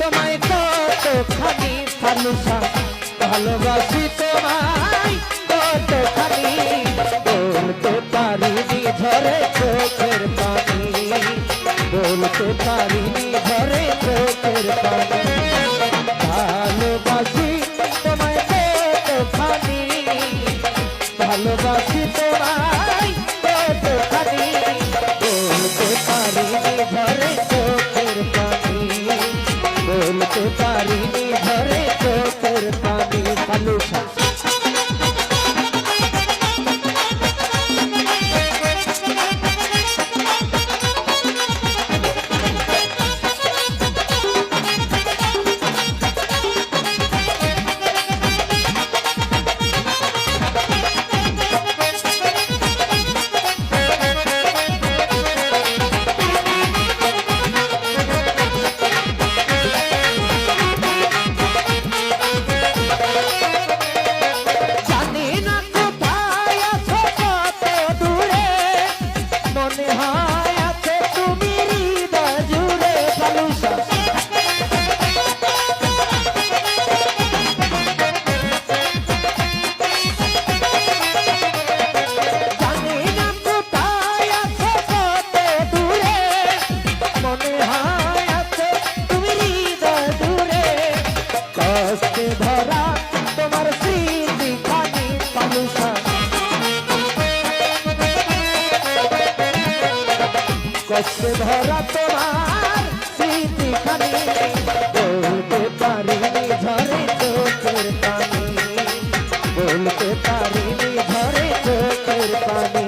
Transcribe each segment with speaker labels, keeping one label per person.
Speaker 1: তোমায় কতখানি ফালুসা ভালোবাসি তোমায় কতখানি বলতে পারিনি ঝরে চোখের পানি বলতে পারিনি ঝরে চোখের পানি ভালোবাসি তোমায় কতখানি ভালোবাসি তোমায় কতখানি বলতে পারিনি ঝরে চোখের পানি বলতে পারিনি ঝরে চোখের পানি ফালুসা ধরা তোমার স্মৃতি খানি ফালুসা কষ্টে ধরা তোমার স্মৃতি খানি বলতে পারিনি ঝরে চোখের পানি বলতে পারিনি ঝরে চোখের পানি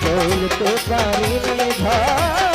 Speaker 1: বলতে পারিনি ঝরে